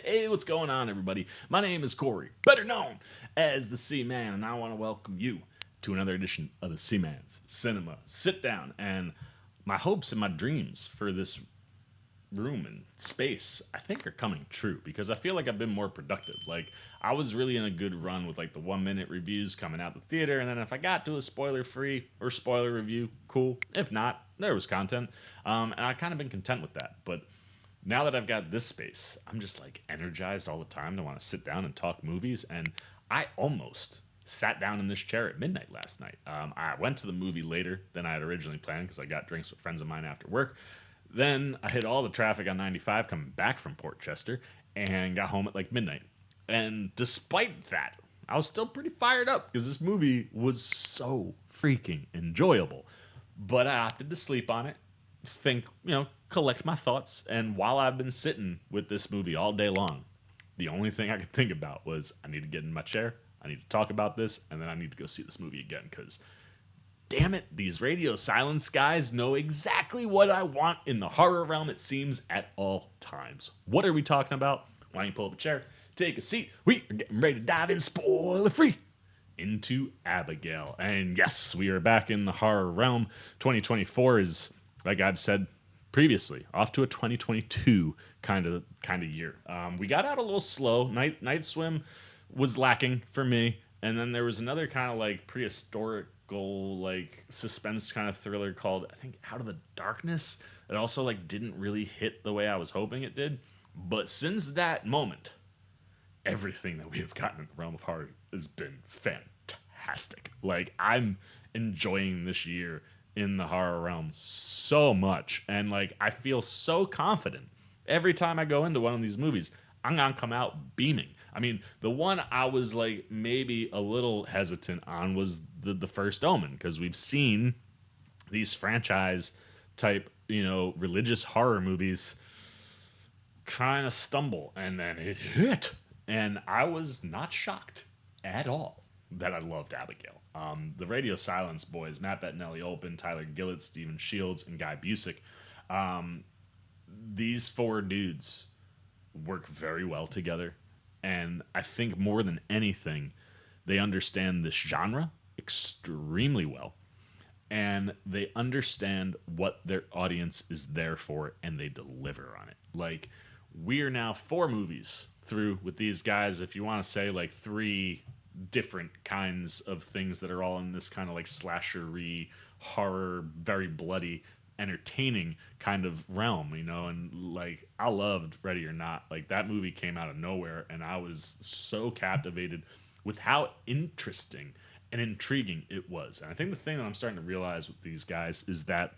Hey, what's going on, everybody? My name is Corey, better known as the C-Man, and I want to welcome you to another edition of the C-Man's Cinema Sit-Down. And my hopes and my dreams for this room and space, I think, are coming true because I feel like I've been more productive. Like, I was really in a good run with like the 1 minute reviews coming out the theater, and then if I got to a spoiler free or spoiler review, cool. If not, there was content. And I've kind of been content with that. But now that I've got this space, I'm just like energized all the time to want to sit down and talk movies. And I almost sat down in this chair at midnight last night. I went to the movie later than I had originally planned because I got drinks with friends of mine after work. Then I hit all the traffic on 95 coming back from Port Chester and got home at like midnight. And despite that, I was still pretty fired up because this movie was so freaking enjoyable. But I opted to sleep on it, think, collect my thoughts. And while I've been sitting with this movie all day long, the only thing I could think about was I need to get in my chair, I need to talk about this, and then I need to go see this movie again because damn it, these radio silence guys know exactly what I want in the horror realm, it seems, at all times. What are we talking about? Why don't you pull up a chair, take a seat? We are getting ready to dive in spoiler free into Abigail. And yes, we are back in the horror realm. 2024 is, like I've said previously, off to a 2022 kind of year. We got out a little slow. Night Swim was lacking for me. And then there was another kind of like prehistorical, like suspense kind of thriller called, I think, Out of the Darkness. It also like didn't really hit the way I was hoping it did. But since that moment, everything that we have gotten in the realm of horror has been fantastic. Like, I'm enjoying this year in the horror realm so much. And like, I feel so confident every time I go into one of these movies, I'm gonna come out beaming. I mean, the one I was like maybe a little hesitant on was the First Omen, because we've seen these franchise type, religious horror movies trying to stumble, and then it hit. And I was not shocked at all that I loved Abigail. The Radio Silence boys, Matt Bettinelli-Olpin, Tyler Gillett, Stephen Shields, and Guy Busick, these four dudes work very well together. And I think more than anything, they understand this genre extremely well. And they understand what their audience is there for, and they deliver on it. Like, we're now 4 movies through with these guys. If you want to say like 3 different kinds of things that are all in this kind of like slashery, horror, very bloody, entertaining kind of realm, and like I loved Ready or Not. Like, that movie came out of nowhere and I was so captivated with how interesting and intriguing it was. And I think the thing that I'm starting to realize with these guys is that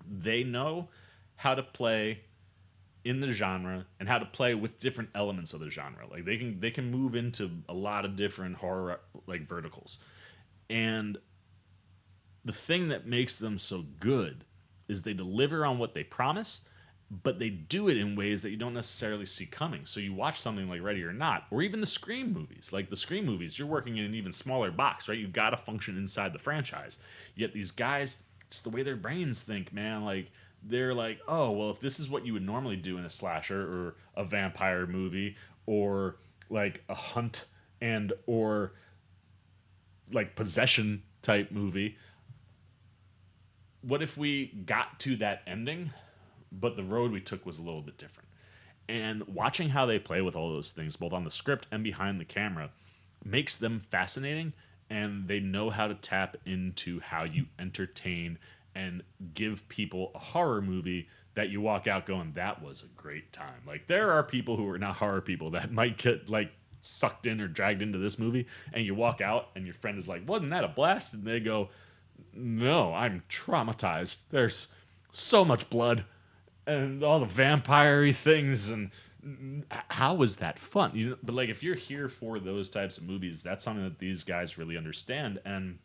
they know how to play in the genre and how to play with different elements of the genre. Like, they can move into a lot of different horror like verticals. And the thing that makes them so good is they deliver on what they promise, but they do it in ways that you don't necessarily see coming. So you watch something like Ready or Not, or even the Scream movies. Like the Scream movies, you're working in an even smaller box, right? You got to function inside the franchise. Yet these guys, just the way their brains think, man, like, they're like, oh, well, if this is what you would normally do in a slasher or a vampire movie or like a hunt and or like possession type movie, what if we got to that ending, but the road we took was a little bit different? And watching how they play with all those things, both on the script and behind the camera, makes them fascinating, and they know how to tap into how you entertain and give people a horror movie that you walk out going, that was a great time. Like, there are people who are not horror people that might get like sucked in or dragged into this movie, and you walk out and your friend is like, wasn't that a blast? And they go, no, I'm traumatized. There's so much blood and all the vampire-y things, and how was that fun? But like, if you're here for those types of movies, that's something that these guys really understand. And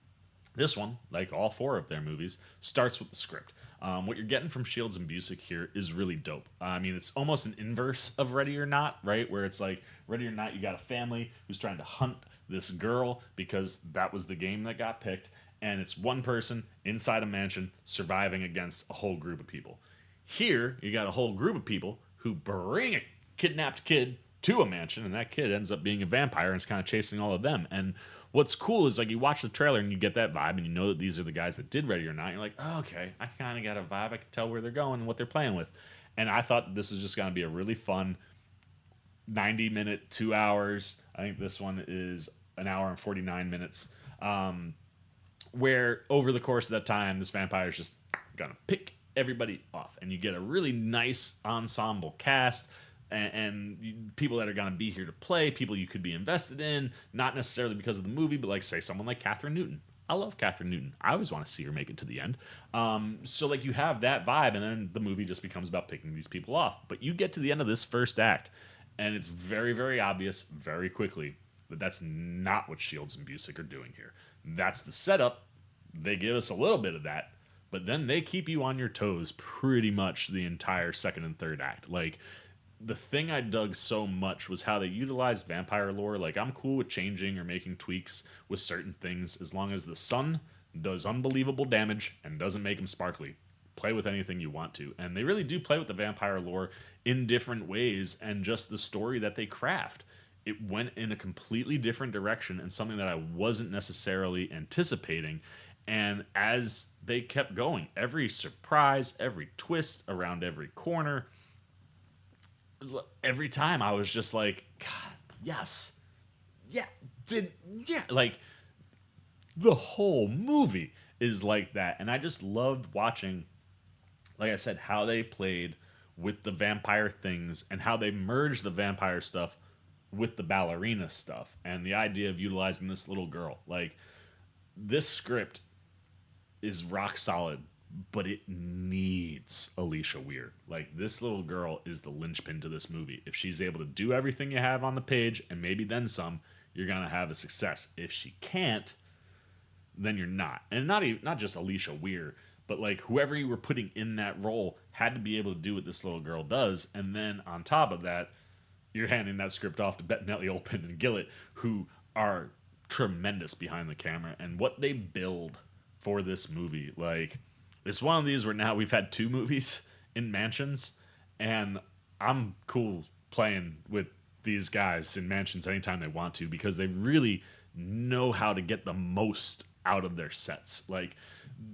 this one, like all 4 of their movies, starts with the script. What you're getting from Shields and Busick here is really dope. I mean, it's almost an inverse of Ready or Not, right? Where it's like, Ready or Not, you got a family who's trying to hunt this girl because that was the game that got picked. And it's one person inside a mansion surviving against a whole group of people. Here, you got a whole group of people who bring a kidnapped kid to a mansion, and that kid ends up being a vampire and is kind of chasing all of them. And what's cool is like you watch the trailer and you get that vibe, and you know that these are the guys that did Ready or Not. You're like, oh, okay, I kind of got a vibe. I can tell where they're going and what they're playing with. And I thought this was just going to be a really fun 90-minute, 2 hours. I think this one is an hour and 49 minutes. Where over the course of that time, this vampire is just gonna pick everybody off, and you get a really nice ensemble cast and people that are gonna be here to play, people you could be invested in, not necessarily because of the movie, but like say someone like Kathryn Newton. I love Kathryn Newton. I always want to see her make it to the end. So like you have that vibe, and then the movie just becomes about picking these people off. But you get to the end of this first act, and it's very, very obvious very quickly that that's not what Shields and Busick are doing here. That's the setup. They give us a little bit of that, but then they keep you on your toes pretty much the entire second and third act. Like, the thing I dug so much was how they utilized vampire lore. Like, I'm cool with changing or making tweaks with certain things as long as the sun does unbelievable damage and doesn't make them sparkly. Play with anything you want to. And they really do play with the vampire lore in different ways, and just the story that they craft. It went in a completely different direction and something that I wasn't necessarily anticipating. And as they kept going, every surprise, every twist around every corner, every time I was just like, God, yes. Yeah, like the whole movie is like that. And I just loved watching, like I said, how they played with the vampire things and how they merged the vampire stuff with the ballerina stuff and the idea of utilizing this little girl. Like, this script is rock solid, but it needs Alisha Weir. Like, this little girl is the linchpin to this movie. If she's able to do everything you have on the page and maybe then some, you're gonna have a success. If she can't, then you're not. And not just Alisha Weir, but like whoever you were putting in that role had to be able to do what this little girl does. And then on top of that, you're handing that script off to Bettinelli-Olpin and Gillett, who are tremendous behind the camera. And what they build for this movie, like, it's one of these where now we've had 2 movies in mansions, and I'm cool playing with these guys in mansions anytime they want to, because they really know how to get the most out of their sets. Like,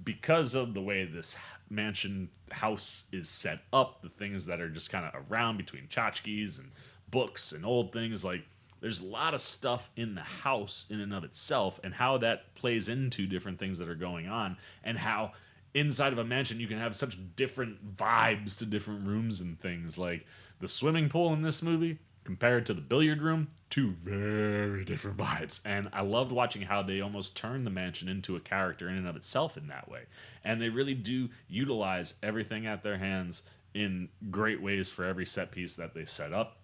because of the way this mansion house is set up, the things that are just kind of around between tchotchkes and books and old things, like, there's a lot of stuff in the house in and of itself, and how that plays into different things that are going on, and how inside of a mansion you can have such different vibes to different rooms and things. Like, the swimming pool in this movie compared to the billiard room, 2 very different vibes. And I loved watching how they almost turned the mansion into a character in and of itself in that way. And they really do utilize everything at their hands in great ways for every set piece that they set up.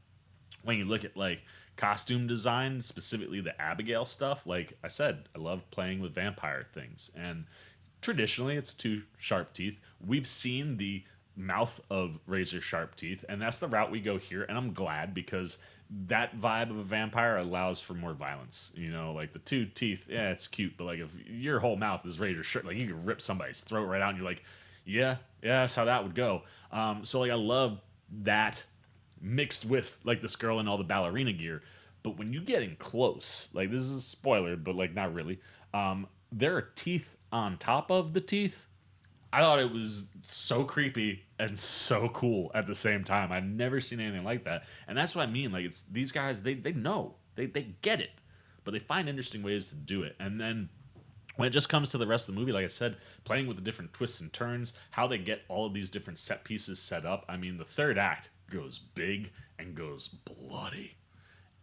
When you look at like costume design, specifically the Abigail stuff, like I said, I love playing with vampire things. And traditionally it's 2 sharp teeth. We've seen the mouth of razor sharp teeth, and that's the route we go here. And I'm glad, because that vibe of a vampire allows for more violence. You know, like the 2 teeth, yeah, it's cute, but like if your whole mouth is razor sharp, like you can rip somebody's throat right out, and you're like, yeah, that's how that would go. So like I love that mixed with like this girl in all the ballerina gear. But when you get in close, like, this is a spoiler, but like not really, there are teeth on top of the teeth. I thought it was so creepy and so cool at the same time. I'd never seen anything like that. And that's what I mean. Like, it's these guys, they know. They get it. But they find interesting ways to do it. And then when it just comes to the rest of the movie, like I said, playing with the different twists and turns, how they get all of these different set pieces set up. I mean, the third act goes big and goes bloody.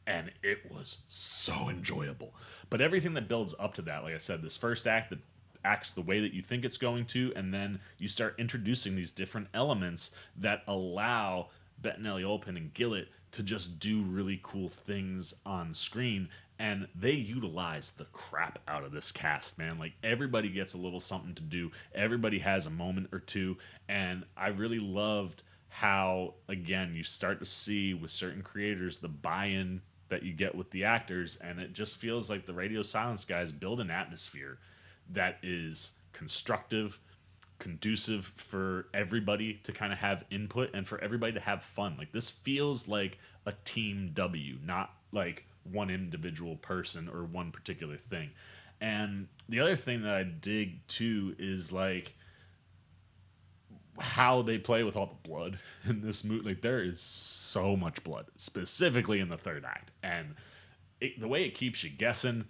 And it was so enjoyable. But everything that builds up to that, like I said, this first act that acts the way that you think it's going to, and then you start introducing these different elements that allow Bettinelli-Olpin and Gillett to just do really cool things on screen. And they utilize the crap out of this cast, man. Like, everybody gets a little something to do. Everybody has a moment or two. And I really loved how, again, you start to see with certain creators the buy-in that you get with the actors. And it just feels like the Radio Silence guys build an atmosphere that is constructive, conducive for everybody to kind of have input and for everybody to have fun. Like this feels like a team W, not like one individual person or one particular thing. And the other thing that I dig too is like how they play with all the blood in this movie. Like there is so much blood, specifically in the third act, and the way it keeps you guessing,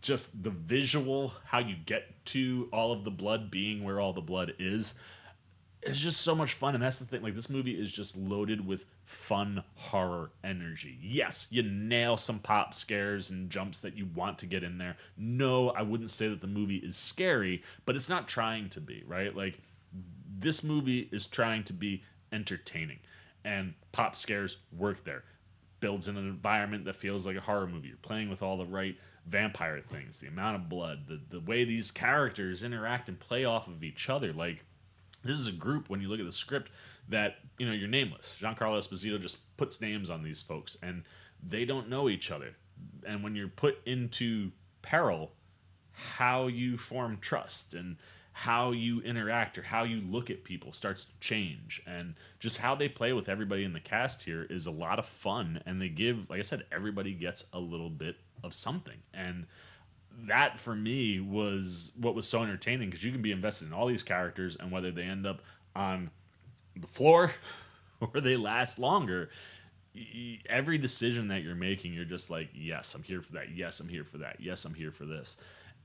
just the visual, how you get to all of the blood being where all the blood is. It's just so much fun, and that's the thing. Like this movie is just loaded with fun horror energy. Yes, you nail some pop scares and jumps that you want to get in there. No, I wouldn't say that the movie is scary, but it's not trying to be, right? Like this movie is trying to be entertaining, and pop scares work there. Builds in an environment that feels like a horror movie. You're playing with all the right vampire things, the amount of blood, the way these characters interact and play off of each other. Like this is a group, when you look at the script, that you're nameless. Giancarlo Esposito just puts names on these folks, and they don't know each other. And when you're put into peril, how you form trust and how you interact or how you look at people starts to change. And just how they play with everybody in the cast here is a lot of fun, and they give, like I said, everybody gets a little bit of something. And that for me was what was so entertaining, because you can be invested in all these characters, and whether they end up on the floor or they last longer, every decision that you're making, you're just like, yes, I'm here for that. Yes, I'm here for that. Yes, I'm here for this.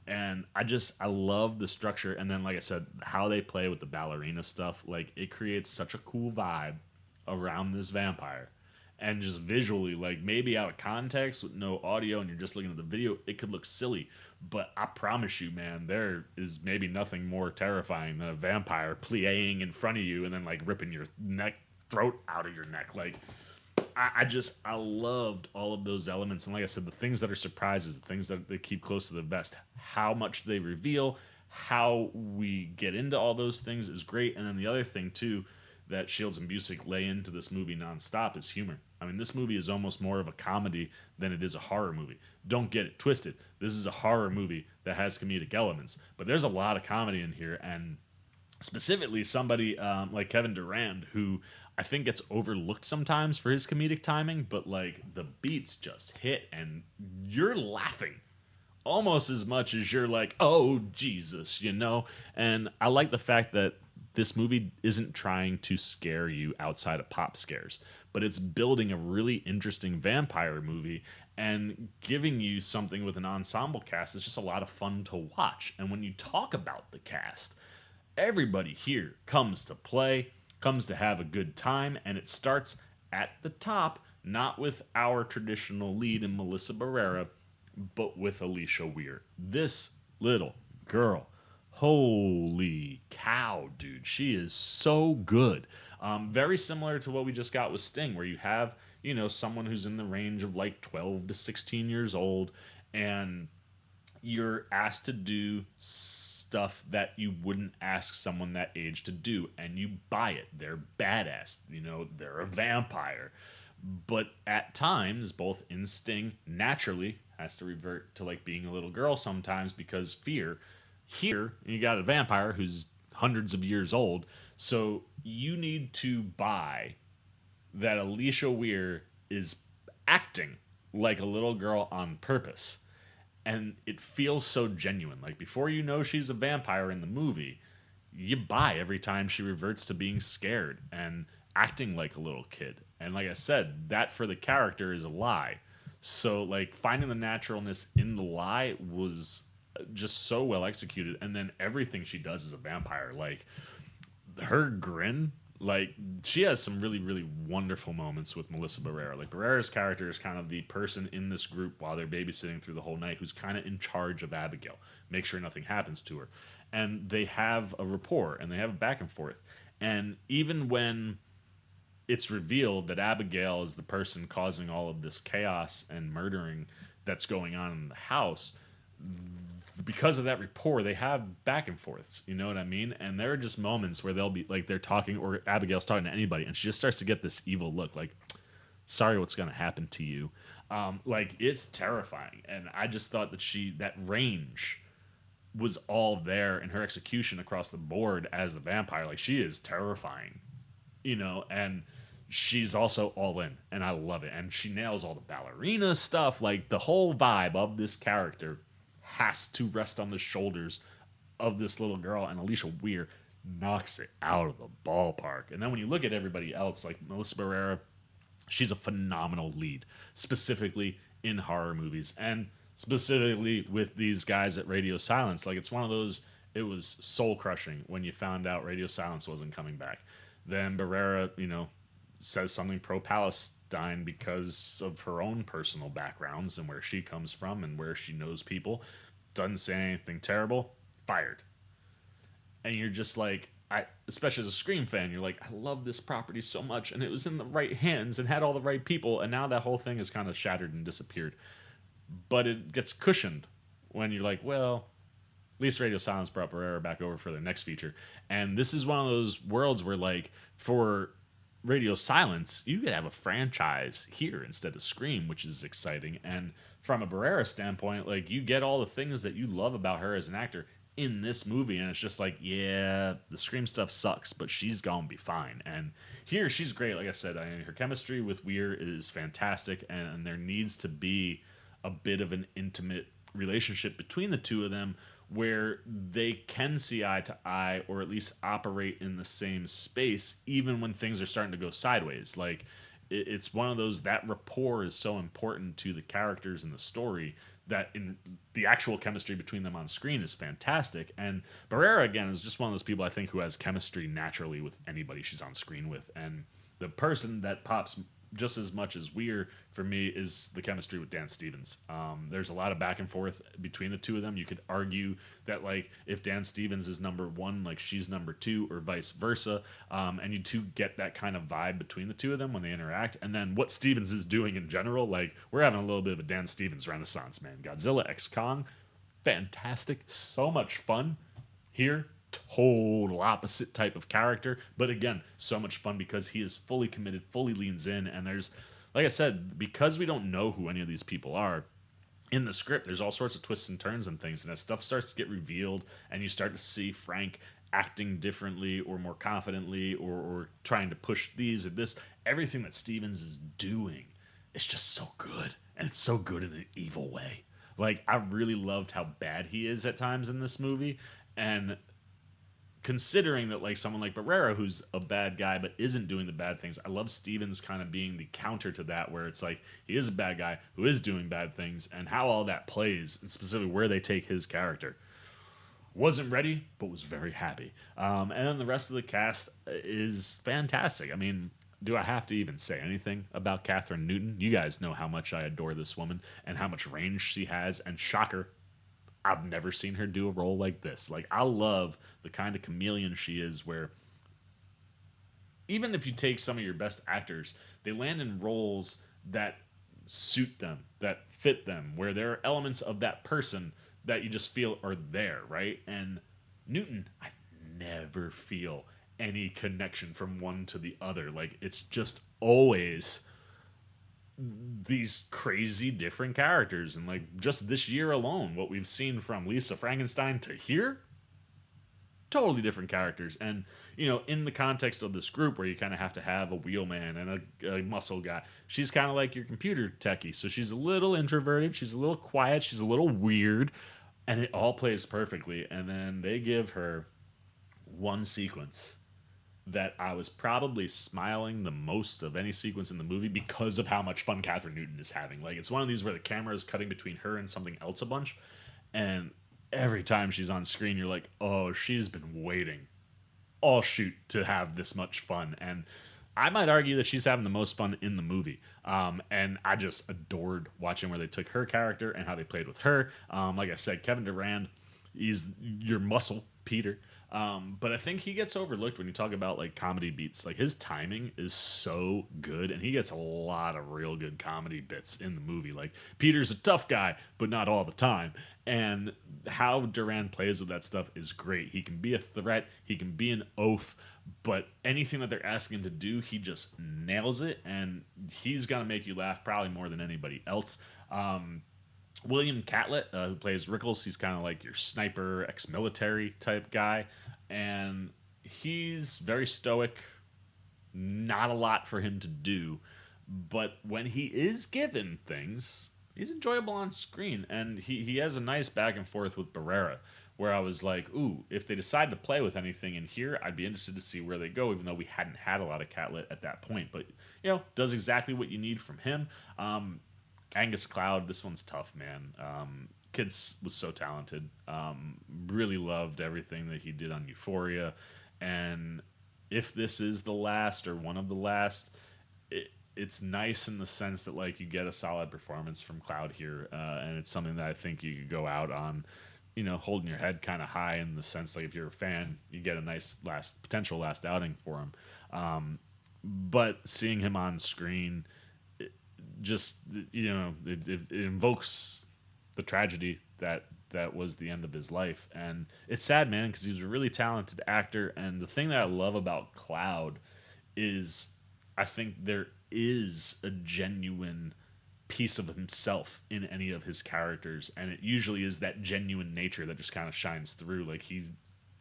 And I love the structure. And then, like I said, how they play with the ballerina stuff, like it creates such a cool vibe around this vampire. And just visually, like maybe out of context with no audio and you're just looking at the video, it could look silly. But I promise you, man, there is maybe nothing more terrifying than a vampire plie-ing in front of you and then like ripping your throat out of your neck. Like I loved all of those elements. And like I said, the things that are surprises, the things that they keep close to the vest, how much they reveal, how we get into all those things is great. And then the other thing too that Shields and Busick lay into this movie nonstop is humor. I mean, this movie is almost more of a comedy than it is a horror movie. Don't get it twisted. This is a horror movie that has comedic elements, but there's a lot of comedy in here. And specifically somebody like Kevin Durand, who I think gets overlooked sometimes for his comedic timing, but like the beats just hit and you're laughing almost as much as you're like, oh, Jesus, And I like the fact that this movie isn't trying to scare you outside of pop scares, but it's building a really interesting vampire movie and giving you something with an ensemble cast that's just a lot of fun to watch. And when you talk about the cast, everybody here comes to play, comes to have a good time, and it starts at the top, not with our traditional lead in Melissa Barrera, but with Alisha Weir. This little girl, holy cow, dude, she is so good. Very similar to what we just got with Sting, where you have, someone who's in the range of like 12 to 16 years old, and you're asked to do stuff that you wouldn't ask someone that age to do, and you buy it. They're badass, they're a vampire. But at times, both in Sting naturally has to revert to like being a little girl sometimes because fear. Here, you got a vampire who's hundreds of years old, so you need to buy that Alisha Weir is acting like a little girl on purpose. And it feels so genuine. Like, before you know she's a vampire in the movie, you buy every time she reverts to being scared and acting like a little kid. And like I said, that for the character is a lie. So, like, finding the naturalness in the lie was just so well executed. And then everything she does as a vampire, like, her grin, like, she has some really, really wonderful moments with Melissa Barrera. Like, Barrera's character is kind of the person in this group while they're babysitting through the whole night who's kind of in charge of Abigail, make sure nothing happens to her. And they have a rapport, and they have a back and forth. And even when it's revealed that Abigail is the person causing all of this chaos and murdering that's going on in the house, because of that rapport, they have back and forths, you know what I mean? And there are just moments where they'll be like, they're talking, or Abigail's talking to anybody, and she just starts to get this evil look, like, sorry, what's going to happen to you? Like, it's terrifying. And I just thought that that range was all there, and her execution across the board as the vampire, like she is terrifying, and she's also all in, and I love it. And she nails all the ballerina stuff. Like the whole vibe of this character has to rest on the shoulders of this little girl, and Alisha Weir knocks it out of the ballpark. And then when you look at everybody else, like Melissa Barrera, she's a phenomenal lead, specifically in horror movies, and specifically with these guys at Radio Silence. Like it's one of those. It was soul crushing when you found out Radio Silence wasn't coming back. Then Barrera, says something pro Palestine because of her own personal backgrounds and where she comes from and where she knows people. Doesn't say anything terrible. Fired. And you're just like, especially as a Scream fan, you're like, I love this property so much, and it was in the right hands and had all the right people, and now that whole thing is kind of shattered and disappeared. But it gets cushioned when you're like, well, at least Radio Silence brought Barrera back over for their next feature. And this is one of those worlds where, like, for Radio Silence, you could have a franchise here instead of Scream, which is exciting. And from a Barrera standpoint, like, you get all the things that you love about her as an actor in this movie, and it's just like, yeah, the Scream stuff sucks, but she's gonna be fine. And here, she's great. Like I said, her chemistry with Weir is fantastic, and there needs to be a bit of an intimate relationship between the two of them where they can see eye to eye, or at least operate in the same space, even when things are starting to go sideways. Like, it's one of those, that rapport is so important to the characters in the story that in the actual chemistry between them on screen is fantastic. And Barrera, again, is just one of those people I think who has chemistry naturally with anybody she's on screen with. And the person that pops just as much as Weir for me is the chemistry with Dan Stevens. There's a lot of back and forth between the two of them. You could argue that, like, if Dan Stevens is number one, like she's number two, or vice versa. And you two get that kind of vibe between the two of them when they interact. And then what Stevens is doing in general, like, we're having a little bit of a Dan Stevens renaissance, man. Godzilla x Kong, fantastic, so much fun. Here, total opposite type of character, but again, so much fun because he is fully committed, fully leans in. And there's, like I said, because we don't know who any of these people are in the script, there's all sorts of twists and turns and things, and as stuff starts to get revealed and you start to see Frank acting differently or more confidently, or trying to push these or this, everything that Stevens is doing is just so good, and it's so good in an evil way. Like, I really loved how bad he is at times in this movie. And considering that, like, someone like Barrera, who's a bad guy but isn't doing the bad things, I love Stevens kind of being the counter to that, where it's like he is a bad guy who is doing bad things, and how all that plays, and specifically where they take his character. Wasn't ready, but was very happy. And then the rest of the cast is fantastic. I mean, do I have to even say anything about Kathryn Newton? You guys know how much I adore this woman and how much range she has, and shocker, I've never seen her do a role like this. Like, I love the kind of chameleon she is, where even if you take some of your best actors, they land in roles that suit them, that fit them, where there are elements of that person that you just feel are there, right? And Newton, I never feel any connection from one to the other. Like, it's just always these crazy different characters. And, like, just this year alone, what we've seen from Lisa Frankenstein to here, totally different characters. And, in the context of this group where you kind of have to have a wheelman and a muscle guy, she's kind of like your computer techie. So she's a little introverted, she's a little quiet, she's a little weird, and it all plays perfectly. And then they give her one sequence that I was probably smiling the most of any sequence in the movie because of how much fun Kathryn Newton is having. Like, it's one of these where the camera is cutting between her and something else a bunch, and every time she's on screen, you're like, oh, she's been waiting all shoot to have this much fun. And I might argue that she's having the most fun in the movie. And I just adored watching where they took her character and how they played with her. Like I said, Kevin Durand, he's your muscle, Peter. But I think he gets overlooked when you talk about, like, comedy beats. Like, his timing is so good, and he gets a lot of real good comedy bits in the movie. Like, Peter's a tough guy, but not all the time. And how Durand plays with that stuff is great. He can be a threat, he can be an oaf, but anything that they're asking him to do, he just nails it, and he's gonna make you laugh probably more than anybody else. William Catlett, who plays Rickles, he's kind of like your sniper, ex-military type guy, and he's very stoic. Not a lot for him to do, but when he is given things, he's enjoyable on screen, and he has a nice back and forth with Barrera, where I was like, ooh, if they decide to play with anything in here, I'd be interested to see where they go, even though we hadn't had a lot of Catlett at that point. But, does exactly what you need from him. Angus Cloud, this one's tough, man. Kids was so talented. Really loved everything that he did on Euphoria. And if this is the last or one of the last, it's nice in the sense that like you get a solid performance from Cloud here, and it's something that I think you could go out on, holding your head kind of high in the sense like if you're a fan, you get a nice potential last outing for him. But seeing him on screen, just it invokes the tragedy that was the end of his life, and it's sad, man, because he was a really talented actor. And the thing that I love about Cloud is I think there is a genuine piece of himself in any of his characters, and it usually is that genuine nature that just kind of shines through. Like he's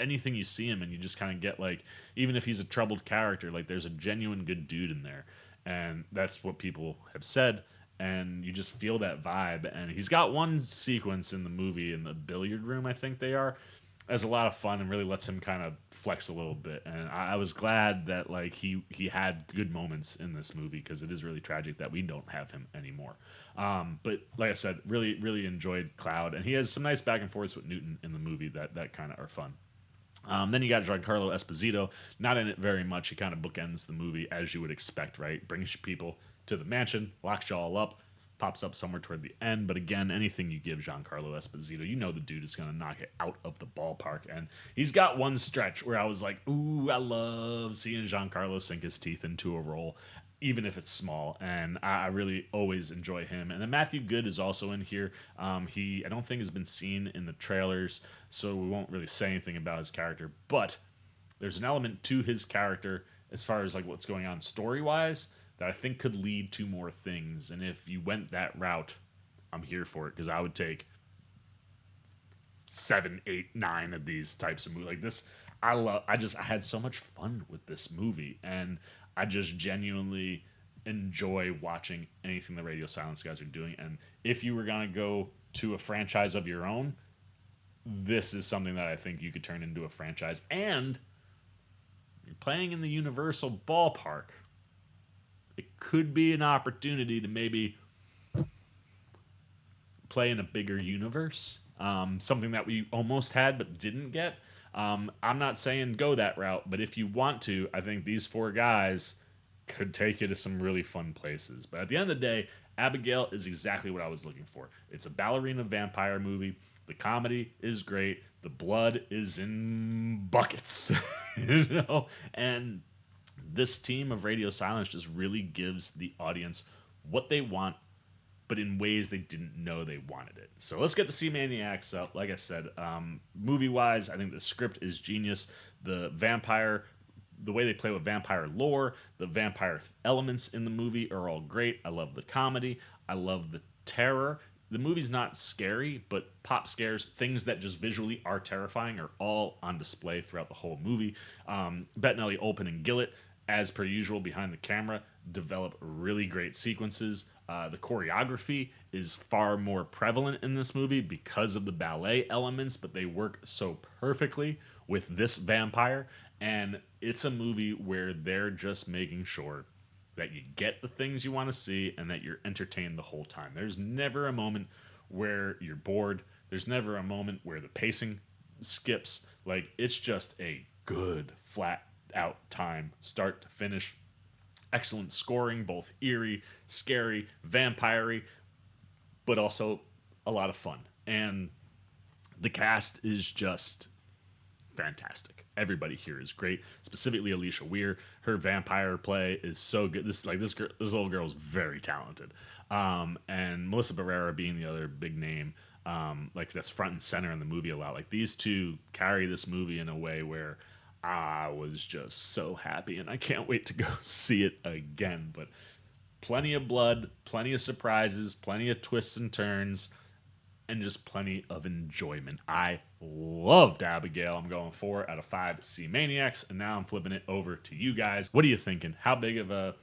anything you see him and you just kind of get like, even if he's a troubled character, like there's a genuine good dude in there, and that's what people have said, and you just feel that vibe. And he's got one sequence in the movie in the billiard room, I think they are, as a lot of fun and really lets him kind of flex a little bit. And I was glad that like he had good moments in this movie, because it is really tragic that we don't have him anymore. But like I said, really enjoyed Cloud, and he has some nice back and forths with Newton in the movie that kind of are fun. Then you got Giancarlo Esposito, not in it very much. He kind of bookends the movie as you would expect, right? Brings people to the mansion, locks you all up, pops up somewhere toward the end. But again, anything you give Giancarlo Esposito, the dude is going to knock it out of the ballpark. And he's got one stretch where I was like, ooh, I love seeing Giancarlo sink his teeth into a role, even if it's small, and I really always enjoy him. And then Matthew Good is also in here. I don't think has been seen in the trailers, so we won't really say anything about his character. But there's an element to his character as far as like what's going on story wise that I think could lead to more things. And if you went that route, I'm here for it, because I would take 7, 8, 9 of these types of movies like this. I had so much fun with this movie, and I just genuinely enjoy watching anything the Radio Silence guys are doing. And if you were gonna go to a franchise of your own, this is something that I think you could turn into a franchise. And you're playing in the Universal ballpark, it could be an opportunity to maybe play in a bigger universe. Something that we almost had but didn't get. I'm not saying go that route, but if you want to, I think these 4 guys could take you to some really fun places. But at the end of the day, Abigail is exactly what I was looking for. It's a ballerina vampire movie. The comedy is great. The blood is in buckets, and this team of Radio Silence just really gives the audience what they want, but in ways they didn't know they wanted it. So let's get the Sea Maniacs up. Like I said, movie-wise, I think the script is genius. The way they play with vampire lore, the vampire elements in the movie are all great. I love the comedy. I love the terror. The movie's not scary, but pop scares, things that just visually are terrifying, are all on display throughout the whole movie. Bettinelli-Olpin and Gillett, as per usual behind the camera, develop really great sequences. The choreography is far more prevalent in this movie because of the ballet elements, but they work so perfectly with this vampire. And it's a movie where they're just making sure that you get the things you want to see and that you're entertained the whole time. There's never a moment where you're bored. There's never a moment where the pacing skips. Like, it's just a good, flat out time, start to finish. Excellent scoring, both eerie, scary, vampire-y, but also a lot of fun. And the cast is just fantastic. Everybody here is great. Specifically, Alisha Weir. Her vampire play is so good. This little girl is very talented. And Melissa Barrera being the other big name, that's front and center in the movie a lot. Like, these two carry this movie in a way where I was just so happy, and I can't wait to go see it again. But plenty of blood, plenty of surprises, plenty of twists and turns. and just plenty of enjoyment. I loved Abigail. I'm going 4 out of 5 C-Maniacs, and now I'm flipping it over to you guys. What are you thinking? How big of a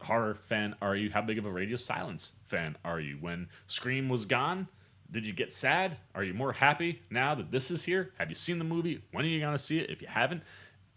horror fan are you? How big of a radio silence fan are you? When Scream was gone, did you get sad? Are you more happy now that this is here? Have you seen the movie? When are you going to see it? If you haven't,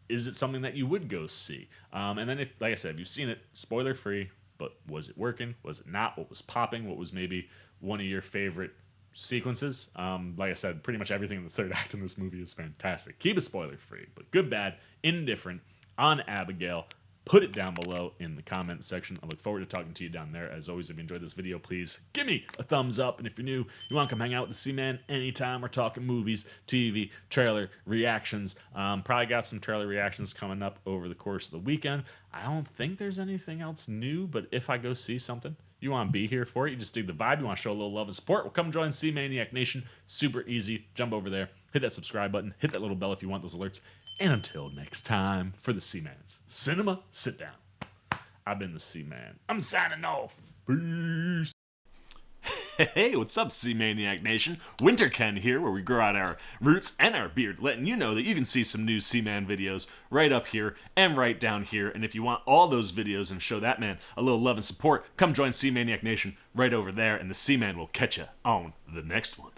is it something that you would go see? And then, if, like I said, if you've seen it, spoiler free, but was it working? Was it not? What was popping? What was maybe one of your favorite sequences? Like I said, pretty much everything in the third act in this movie is fantastic. Keep it spoiler free, but good, bad, indifferent on Abigail. Put it down below in the comment section. I look forward to talking to you down there. As always, if you enjoyed this video, please give me a thumbs up. And if you're new, you want to come hang out with the C-Man anytime. We're talking movies, TV, trailer reactions. Probably got some trailer reactions coming up over the course of the weekend. I don't think there's anything else new, but if I go see something, you want to be here for it. You just dig the vibe. You want to show a little love and support. Well, come join C-Maniac Nation. Super easy. Jump over there. Hit that subscribe button. Hit that little bell if you want those alerts. And until next time, for the C-Man's Cinema Sit Down, I've been the C-Man. I'm signing off. Peace. Hey, what's up, C-Maniac Nation? Winter Ken here, where we grow out our roots and our beard, letting you know that you can see some new C-Man videos right up here and right down here. And if you want all those videos and show that man a little love and support, come join C-Maniac Nation right over there, and the C-Man will catch you on the next one.